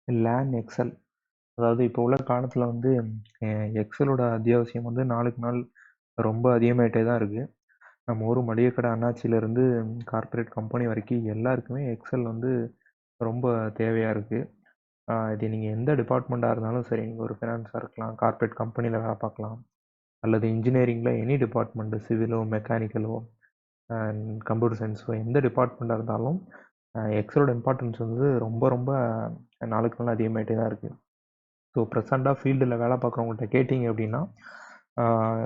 Lane XL. அதாவது இப்போ உள்ள காலத்தில் வந்து எக்ஸலோட அத்தியாவசியம் வந்து நாளுக்கு நாள் ரொம்ப அதிகமாயிட்டே தான் இருக்குது. நம்ம ஒரு மளிகை கடை அண்ணாச்சியிலேருந்து கார்ப்பரேட் கம்பெனி வரைக்கும் எல்லாருக்குமே எக்ஸல் வந்து ரொம்ப தேவையாக இருக்குது. இது நீங்கள் எந்த டிபார்ட்மெண்ட்டாக இருந்தாலும் சரி, நீங்கள் ஒரு ஃபினான்ஸாக இருக்கலாம், கார்ப்பரேட் கம்பெனியில் வேலை பார்க்கலாம், அல்லது இன்ஜினியரிங்கில் எனி டிபார்ட்மெண்ட்டு, சிவிலோ மெக்கானிக்கலோ கம்ப்யூட்டர் சயின்ஸோ எந்த டிபார்ட்மெண்ட்டாக இருந்தாலும் எக்ஸலோட இம்பார்ட்டன்ஸ் வந்து ரொம்ப ரொம்ப நாளுக்கு நாள் அதிகமாகிட்டே தான் இருக்குது. ஸோ ப்ரெசண்ட்டாக ஃபீல்டில் வேலை பார்க்குறவங்கள்ட்ட கேட்டிங்க அப்படின்னா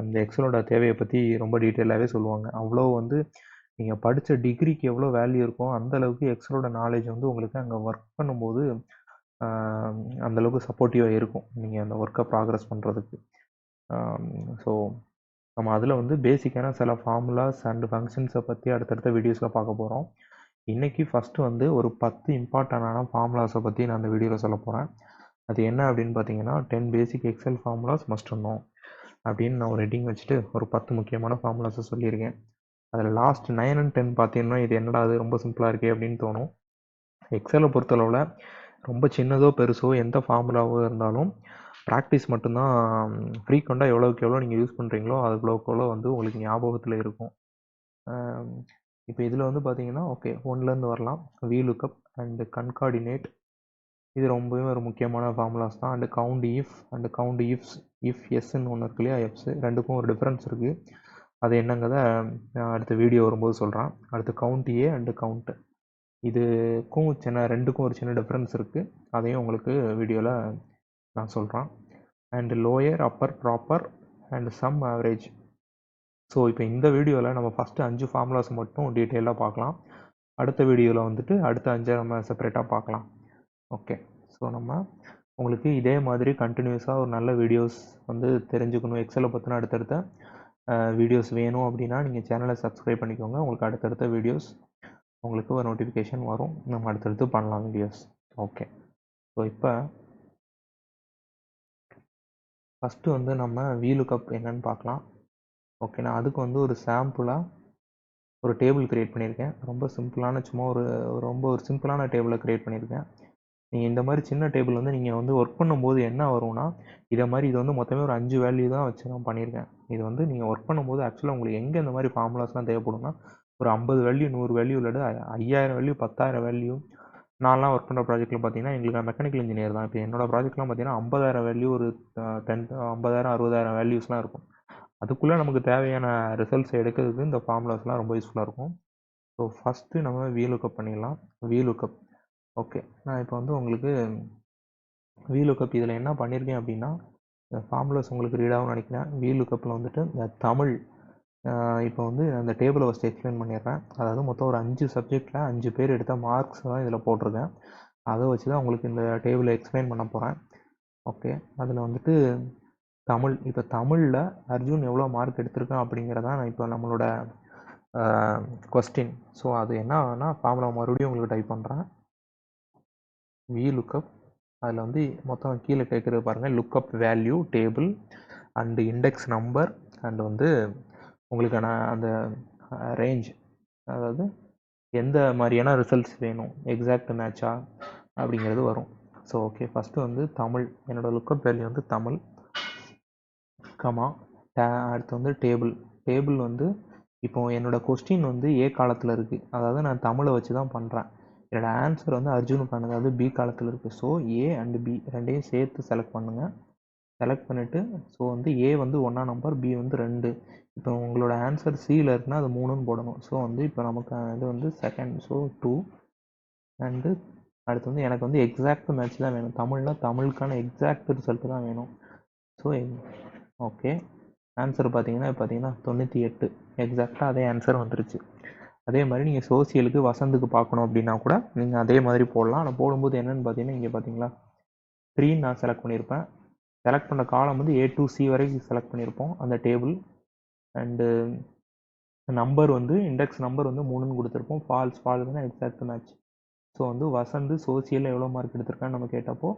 இந்த எக்ஸலோட தேவையை பற்றி ரொம்ப டீட்டெயிலாகவே சொல்லுவாங்க. அவ்வளோ வந்து நீங்கள் படித்த டிகிரிக்கு எவ்வளோ வேல்யூ இருக்கோ அந்த அளவுக்கு எக்ஸலோட நாலேஜ் வந்து உங்களுக்கு அங்கே ஒர்க் பண்ணும்போது அந்தளவுக்கு சப்போர்ட்டிவாக இருக்கும் நீங்கள் அந்த ஒர்க்கை ப்ராக்ரஸ் பண்ணுறதுக்கு. ஸோ நம்ம அதில் வந்து பேசிக்கான சில ஃபார்முலாஸ் அண்ட் ஃபங்க்ஷன்ஸை பற்றி அடுத்தடுத்த வீடியோஸில் பார்க்க போகிறோம். இன்றைக்கி ஃபஸ்ட்டு வந்து ஒரு 10 இம்பார்ட்டண்டான ஃபார்முலாஸை பற்றி நான் அந்த வீடியோவில் சொல்ல போகிறேன். அது என்ன அப்படின்னு பார்த்தீங்கன்னா 10 basic Excel formulas must know அப்படின்னு நான் ஒரு ஹெட்டிங் வச்சுட்டு ஒரு 10 முக்கியமான ஃபார்முலாஸை சொல்லியிருக்கேன். அதில் லாஸ்ட் 9 and 10 பார்த்தீங்கன்னா இது என்னடா அது ரொம்ப சிம்பிளாக இருக்கே அப்படின்னு தோணும். எக்ஸலை பொறுத்தளவில் ரொம்ப சின்னதோ பெருசோ எந்த ஃபார்முலாவோ இருந்தாலும் ப்ராக்டிஸ் மட்டும்தான். ஃப்ரீக்வெண்ட்டாக எவ்வளோக்கு எவ்வளோ நீங்கள் யூஸ் பண்ணுறீங்களோ அதுக்கு எவ்வளோ வந்து உங்களுக்கு ஞாபகத்தில் இருக்கும். இப்போ இதில் வந்து பார்த்தீங்கன்னா ஓகே 1லேருந்து வரலாம். VLOOKUP அண்டு கன்கார்டினேட், இது ரொம்பவே ஒரு முக்கியமான ஃபார்முலாஸ் தான். And count if and count ifs, if எஸ்ன்னு ஒன்று இருக்கு இல்லையா, எஃப்ஸ் ரெண்டுக்கும் ஒரு டிஃப்ரென்ஸ் இருக்குது. அது என்னங்கிறத அடுத்த வீடியோ வரும்போது சொல்கிறேன். அடுத்து கவுண்ட் ஏ அண்டு கவுண்ட், இதுக்கும் ரெண்டுக்கும் ஒரு சின்ன டிஃப்ரென்ஸ் இருக்குது. அதையும் உங்களுக்கு வீடியோவில் நான் சொல்கிறேன். And lower upper proper and sum average. So இப்போ இந்த வீடியோவில் நம்ம ஃபஸ்ட்டு 5 ஃபார்முலாஸ் மட்டும் டீட்டெயிலாக பார்க்கலாம். அடுத்த வீடியோவில் வந்துட்டு அடுத்த 5 நம்ம செப்பரேட்டாக பார்க்கலாம். ஓகே, ஸோ நம்ம உங்களுக்கு இதே மாதிரி கண்டினியூஸாக ஒரு நல்ல வீடியோஸ் வந்து தெரிஞ்சுக்கணும், எக்ஸலை பற்றின அடுத்தடுத்த வீடியோஸ் வேணும் அப்படின்னா நீங்கள் சேனலை சப்ஸ்கிரைப் பண்ணிக்கோங்க. உங்களுக்கு அடுத்தடுத்த வீடியோஸ் உங்களுக்கு ஒரு நோட்டிஃபிகேஷன் வரும். நம்ம அடுத்தடுத்து பண்ணலாம் வீடியோஸ். ஓகே, ஸோ இப்போ ஃபஸ்ட்டு வந்து நம்ம VLOOKUP என்னன்னு பார்க்கலாம். ஓகே, நான் அதுக்கு வந்து ஒரு சாம்பிளாக ஒரு டேபிள் க்ரியேட் பண்ணியிருக்கேன். ரொம்ப சிம்பிளான சும்மா ஒரு சிம்பிளான டேபிளை க்ரியேட் பண்ணியிருக்கேன். நீங்கள் இந்த மாதிரி சின்ன டேபிள் வந்து நீங்கள் வந்து ஒர்க் பண்ணும்போது என்ன வரும்னா இது வந்து மொத்தமே ஒரு 5 வேல்யூ தான் வச்சு நான் பண்ணியிருக்கேன். இது வந்து நீங்கள் ஒர்க் பண்ணும்போது ஆக்சுவலாக உங்களுக்கு எங்கே இந்த மாதிரி ஃபார்முலாஸ்லாம் தேவைப்படும்னா ஒரு 50 வேல்யூ 100 வேல்யூ இல்லாட்டி 5000 வேல்யூ 10,000 வேல்யூ. நான்லாம் ஒர்க் பண்ணுற ப்ராஜெக்ட்டில் பார்த்தீங்கன்னா எங்களுக்கு நான் மெக்கானிக்கல் இன்ஜினியர் தான். இப்போ என்னோடய ப்ராஜெக்ட்லாம் பார்த்தீங்கன்னா 50,000 வேல்யூ ஒரு 50,000 60,000 வேல்யூஸ்லாம் இருக்கும். அதுக்குள்ளே நமக்கு தேவையான ரிசல்ட்ஸ் எடுக்கிறதுக்கு இந்த ஃபார்முலாஸ்லாம் ரொம்ப யூஸ்ஃபுல்லாக இருக்கும். ஸோ ஃபஸ்ட்டு நம்ம VLOOKUP பண்ணிடலாம். VLOOKUP ஓகே, நான் இப்போ வந்து உங்களுக்கு VLOOKUP இதில் என்ன பண்ணியிருக்கேன் அப்படின்னா ஃபார்முலாஸ் உங்களுக்கு ரீட் ஆகும்னு நினைக்கிறேன். VLOOKUPல வந்துட்டு இந்த தமிழ் இப்போ வந்து அந்த டேபிளை ஃபஸ்ட்டு எக்ஸ்பிளைன் பண்ணிடுறேன். அதாவது மொத்தம் ஒரு 5 சப்ஜெக்டில் 5 பேர் எடுத்த மார்க்ஸ் தான் இதில் போட்டிருக்கேன். அதை வச்சு தான் உங்களுக்கு இந்த டேபிளை எக்ஸ்பிளைன் பண்ண போகிறேன். ஓகே, அதில் வந்துட்டு தமிழ், இப்போ தமிழில் அர்ஜுன் எவ்வளோ மார்க் எடுத்திருக்கான் அப்படிங்கிறதான் இப்போ நம்மளோட கொஸ்டின். ஸோ அது என்னன்னா ஃபார்முலா மறுபடியும் உங்களுக்கு டைப் பண்ணுறேன். VLOOKUP, அதில் வந்து மொத்தம் கீழே கேட்குறது பாருங்கள், lookup value table and index number and வந்து உங்களுக்கான அந்த ரேஞ்ச், அதாவது எந்த மாதிரியான ரிசல்ட்ஸ் வேணும், எக்ஸாக்ட் மேட்சா அப்படிங்கிறது வரும். ஸோ ஓகே, ஃபஸ்ட்டு வந்து தமிழ், என்னோடய லுக்கப் வேல்யூ வந்து தமிழ் கமா அடுத்து வந்து டேபிள் வந்து இப்போது என்னோடய கொஸ்டின் வந்து ஏ காலத்தில் இருக்குது. அதாவது நான் தமிழை வச்சு தான் பண்ணுறேன். என்னோடய ஆன்சர் வந்து அர்ஜுனுக்கானது, அதாவது பி காலத்தில் இருக்குது. ஸோ ஏ அண்டு பி ரெண்டையும் சேர்த்து செலக்ட் பண்ணுங்கள். செலக்ட் பண்ணிவிட்டு ஸோ வந்து ஏ வந்து 1ஆம் நம்பர், பி வந்து 2. இப்போ உங்களோட ஆன்சர் சியில் இருக்குன்னா அது 3ன்னு போடணும். ஸோ வந்து இப்போ நமக்கு இது வந்து செகண்ட், ஸோ 2 அண்டு அடுத்து வந்து எனக்கு வந்து எக்ஸாக்ட் மேட்ச் தான் வேணும். தமிழுக்கான எக்ஸாக்ட் ரிசல்ட்டு தான் வேணும். ஸோ ஓகே, ஆன்சர் பார்த்தீங்கன்னா 98 எக்ஸாக்டாக அதே ஆன்சர் வந்துருச்சு. அதே மாதிரி நீங்கள் சோசியலுக்கு வசந்துக்கு பார்க்கணும் அப்படின்னா கூட நீங்கள் அதே மாதிரி போடலாம். ஆனால் போடும்போது என்னென்னு பார்த்தீங்கன்னா இங்கே பார்த்தீங்களா 3 நான் செலக்ட் பண்ணியிருப்பேன். செலக்ட் பண்ண காலம் வந்து A to C வரைக்கும் செலக்ட் பண்ணியிருப்போம் அந்த டேபிள். அண்டு நம்பர் வந்து இண்டெக்ஸ் நம்பர் வந்து 3ன்னு கொடுத்துருப்போம். ஃபால்ஸ்னா எக்ஸாக்ட் மேட்ச். ஸோ வந்து வசந்து சோசியலில் எவ்வளோ மார்க் எடுத்திருக்கான்னு நம்ம கேட்டப்போ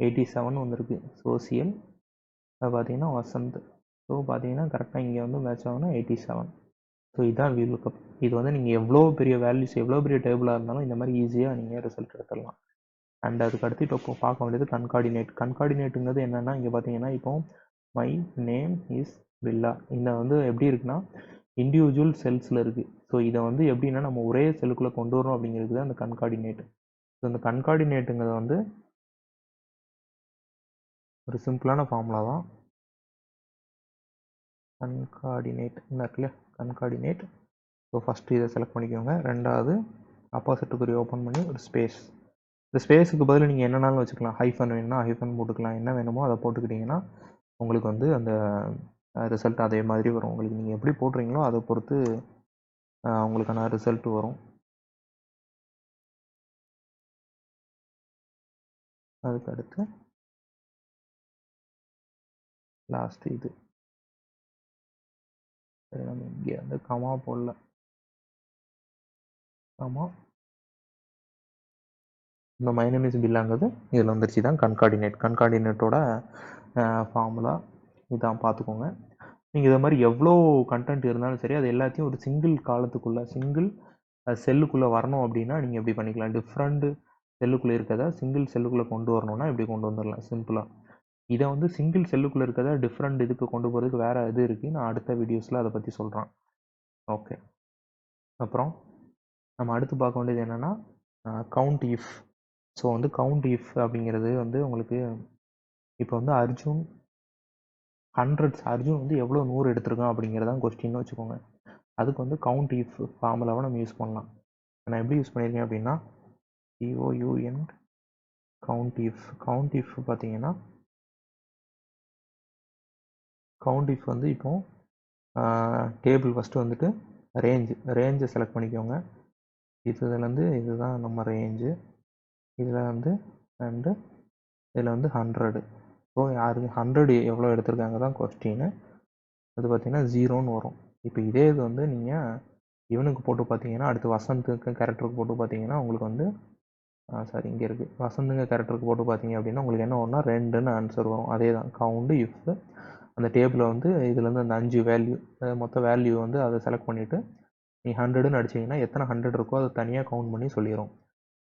87 வந்திருக்கு சோசியல். அது பார்த்தீங்கன்னா வசந்த். ஸோ பார்த்தீங்கன்னா கரெக்டாக இங்கே வந்து மேட்ச் ஆகுனா 87. ஸோ இதுதான் VLOOKUP. இது வந்து நீங்கள் எவ்வளோ பெரிய வேல்யூஸ் எவ்வளோ பெரிய டேபிளாக இருந்தாலும் இந்த மாதிரி ஈஸியாக நீங்கள் ரிசல்ட் எடுத்துடலாம். அண்ட் அதுக்கு அடுத்து இப்போ பார்க்க வேண்டியது கன்கார்டினேட். கன்கார்டினேட்டுங்கிறது என்னென்னா இங்கே பார்த்தீங்கன்னா இப்போ மை நேம் இஸ் பில்லா இந்த வந்து எப்படி இருக்குன்னா இண்டிவிஜுவல் செல்ஸில் இருக்குது. ஸோ இதை வந்து எப்படின்னா நம்ம ஒரே செல்லுக்குள்ளே கொண்டு வரணும் அப்படிங்கிறது தான் அந்த கன்கார்டினேட். ஸோ இந்த கன்கார்டினேட்டுங்கிறது வந்து ஒரு சிம்பிளான ஃபார்முலா தான். கன்கார்டினேட் இருக்குல்ல, கன்கார்டினேட். ஸோ ஃபஸ்ட்டு இதை செலக்ட் பண்ணிக்கோங்க. ரெண்டாவது ஆப்போசிட் குறி ஓப்பன் பண்ணி ஒரு ஸ்பேஸ். இந்த ஸ்பேஸுக்கு பதில் நீங்கள் என்னென்னாலும் வச்சுக்கலாம். ஹைஃபன் வேணும்னா ஹைஃபன் போட்டுக்கலாம். என்ன வேணுமோ அதை போட்டுக்கிட்டிங்கன்னா உங்களுக்கு வந்து அந்த ரிசல்ட் அதே மாதிரி வரும். உங்களுக்கு நீங்கள் எப்படி போடுறீங்களோ அதை பொறுத்து உங்களுக்கான ரிசல்ட் வரும். அதுக்கு அடுத்து லாஸ்ட்டு இது நம்ம இங்கே வந்து கமா போடல, கமா இந்த மைனமிஸ் பில்லாங்கிறது இதில் வந்துருச்சு. தான் கன்கார்டினேட். கன்கார்டினேட்டோட ஃபார்முலா இதான் பார்த்துக்கோங்க. நீங்கள் இதை மாதிரி எவ்வளோ கண்டென்ட் இருந்தாலும் சரி அது எல்லாத்தையும் ஒரு சிங்கிள் காலத்துக்குள்ளே சிங்கிள் செல்லுக்குள்ளே வரணும் அப்படின்னா நீங்கள் எப்படி பண்ணிக்கலாம். டிஃப்ரெண்ட் செல்லுக்குள்ளே இருக்கிறத சிங்கிள் செல்லுக்குள்ளே கொண்டு வரணும்னா இப்படி கொண்டு வந்துடலாம் சிம்பிளாக. இதை வந்து சிங்கிள் செல்லுக்குள்ளே இருக்கிறத டிஃப்ரெண்ட் இதுக்கு கொண்டு போகிறதுக்கு வேறு இது இருக்குது. நான் அடுத்த வீடியோஸில் அதை பற்றி சொல்கிறேன். ஓகே. அப்புறம் நம்ம அடுத்து பார்க்க வேண்டியது என்னென்னா கவுண்ட் இஃப். ஸோ வந்து கவுண்ட் இஃப் அப்படிங்கிறது வந்து உங்களுக்கு இப்போ வந்து அர்ஜுன் வந்து எவ்வளோ 100 எடுத்திருக்கான் அப்படிங்கிறதான் கொஸ்டின்னு வச்சுக்கோங்க. அதுக்கு வந்து கவுண்ட் இஃப் ஃபார்முலாவை நம்ம யூஸ் பண்ணலாம். நான் எப்படி யூஸ் பண்ணியிருக்கேன் அப்படின்னா COUN கவுண்ட் இஃப் பார்த்தீங்கன்னா கவுண்ட் இஃப் வந்து இப்போ டேபிள் ஃபஸ்ட்டு வந்துட்டு ரேஞ்சை செலக்ட் பண்ணிக்கோங்க. இதுலேருந்து இதுதான் நம்ம ரேஞ்சு. இதில் வந்து அண்டு இதில் வந்து 100. ஸோ யாருக்கு 100 எவ்வளோ எடுத்திருக்காங்க தான் கொஸ்டின்னு. அது பார்த்தீங்கன்னா 0ன்னு வரும். இப்போ இதே இது வந்து நீங்கள் இவனுக்கு போட்டு பார்த்தீங்கன்னா அடுத்து வசந்துக்கு கேரக்டருக்கு போட்டு பார்த்தீங்கன்னா உங்களுக்கு வந்து சாரி இங்கே இருக்குது வசந்துங்க கேரக்டருக்கு போட்டு பார்த்தீங்க அப்படின்னா உங்களுக்கு என்ன வரும்னா 2ன்னு ஆன்சர் வரும். அதே தான் கவுண்டு இஃப். அந்த டேபிளில் வந்து இதுலேருந்து அந்த 5 வேல்யூ மொத்த வேல்யூ வந்து அதை செலக்ட் பண்ணிவிட்டு நீ 100ன்னு அடிச்சிங்கன்னா எத்தனை 100 இருக்கோ அதை தனியாக கவுண்ட் பண்ணி சொல்லிடும்.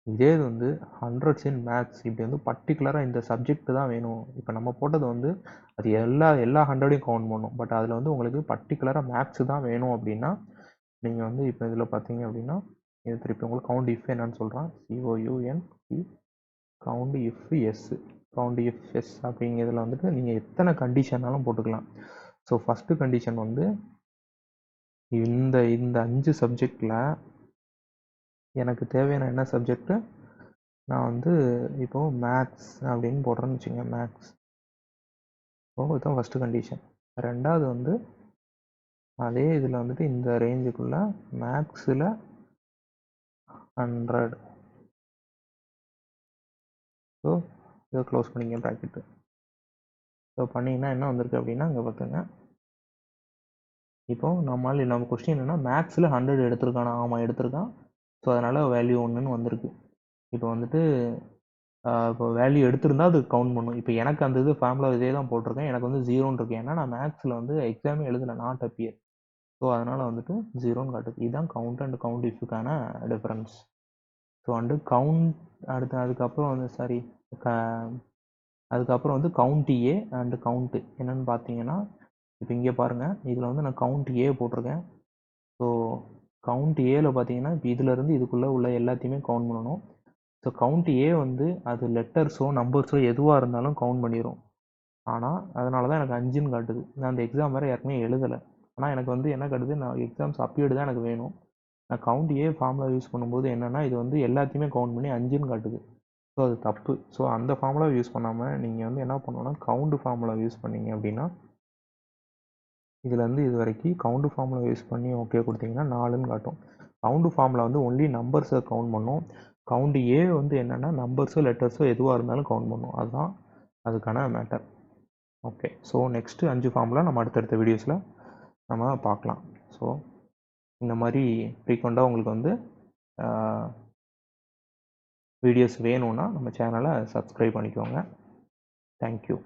இதே இது வந்து 100s இன் மேக்ஸ் இப்படி வந்து பர்டிகுலராக இந்த சப்ஜெக்ட் தான் வேணும். இப்போ நம்ம போட்டது வந்து அது எல்லா 100ஐயும் கவுண்ட் பண்ணும். பட் அதில் வந்து உங்களுக்கு பர்டிகுலராக மேக்ஸ் தான் வேணும் அப்படின்னா நீங்கள் வந்து இப்போ இதில் பார்த்தீங்க அப்படின்னா இது திருப்பி உங்களுக்கு கவுண்ட் இஃப் என்னன்னு சொல்கிறான். COUNT count ifs. Count ifs அப்படிங்கிறதுல வந்துட்டு நீங்கள் எத்தனை கண்டிஷன்னாலும் போட்டுக்கலாம். ஸோ ஃபஸ்ட்டு கண்டிஷன் வந்து இந்த 5 சப்ஜெக்டில் எனக்கு தேவையான என்ன சப்ஜெக்ட்டு நான் வந்து இப்போது மேக்ஸ் அப்படின்னு போடுறேன்னு வச்சுங்க. மேக்ஸ். ஸோ இதுதான் ஃபஸ்ட்டு கண்டிஷன். ரெண்டாவது வந்து அதே இதில் வந்துட்டு இந்த ரேஞ்சுக்குள்ளே மேக்ஸில் 100. ஸோ இதை க்ளோஸ் பண்ணிங்க ப்ராக்கெட்டு. ஸோ பண்ணிங்கன்னா என்ன வந்திருக்கு அப்படின்னா இங்கே பார்த்துங்க. இப்போது நம்ம கொஸ்டின் என்னென்னா மேக்ஸில் 100 எடுத்திருக்கானா? ஆமாம் எடுத்திருக்கான். ஸோ அதனால் வேல்யூ 1ன்னு வந்திருக்கு. இப்போ வந்துட்டு இப்போ வேல்யூ எடுத்திருந்தா அது கவுண்ட் பண்ணும். இப்போ எனக்கு அந்த இது ஃபார்முலா இதே தான் போட்டிருக்கேன். எனக்கு வந்து 0ன்னு இருக்கு. ஏன்னா நான் மேக்ஸில் வந்து எக்ஸாமே எழுதலை, நாட் அப்பியர். ஸோ அதனால் வந்துட்டு 0ன்னு காட்டுது. இதுதான் கவுண்ட் அண்ட் கவுண்ட் இஃபுக்கான டிஃப்ரென்ஸ். ஸோ அண்டு கவுண்ட் அதுக்கப்புறம் வந்து அதுக்கப்புறம் வந்து கவுண்ட் ஏ அண்டு கவுண்ட்டு என்னென்னு பார்த்தீங்கன்னா இப்போ இங்கே பாருங்கள். இதில் வந்து நான் கவுண்ட் ஏ போட்டிருக்கேன். ஸோ கவுண்ட் ஏல பார்த்தீங்கன்னா இப்போ இதிலேருந்து இதுக்குள்ளே உள்ள எல்லாத்தையுமே கவுண்ட் பண்ணணும். ஸோ கவுண்ட் ஏ வந்து அது லெட்டர்ஸோ நம்பர்ஸோ எதுவாக இருந்தாலும் கவுண்ட் பண்ணிடும். ஆனால் அதனால தான் எனக்கு 5ன்னு காட்டுது. நான் அந்த எக்ஸாம் வேறு ஏற்கனவே எழுதலை. ஆனால் எனக்கு வந்து என்ன காட்டுது, நான் எக்ஸாம்ஸ் அப்பியர்டு தான் எனக்கு வேணும். நான் கவுண்ட் ஏ ஃபார்முலா யூஸ் பண்ணும்போது என்னென்னா இது வந்து எல்லாத்தையுமே கவுண்ட் பண்ணி 5ன்னு காட்டுது. ஸோ அது தப்பு. ஸோ அந்த ஃபார்முலாவை யூஸ் பண்ணாமல் நீங்கள் வந்து என்ன பண்ணணும்னா கவுண்ட் ஃபார்முலா யூஸ் பண்ணீங்க அப்படின்னா இதுலேருந்து இது வரைக்கும் கவுண்ட் ஃபார்முலா யூஸ் பண்ணி ஓகே கொடுத்தீங்கன்னா 4ன்னு காட்டும். கவுண்ட் ஃபார்முலா வந்து ஒன்லி நம்பர்ஸை கவுண்ட் பண்ணும். கவுண்ட் ஏ வந்து என்னென்னா நம்பர்ஸோ லெட்டர்ஸோ எதுவாக இருந்தாலும் கவுண்ட் பண்ணும். அதுதான் அதுக்கான matter. Okay. So next 5 formula நம்ம அடுத்தடுத்த வீடியோஸில் நம்ம பார்க்கலாம். ஸோ இந்த மாதிரி ஃப்ரீக்வெண்ட்டாக உங்களுக்கு வந்து வீடியோஸ் வேணும்னா நம்ம சேனலை சப்ஸ்கிரைப் பண்ணிக்கோங்க. தேங்க்யூ.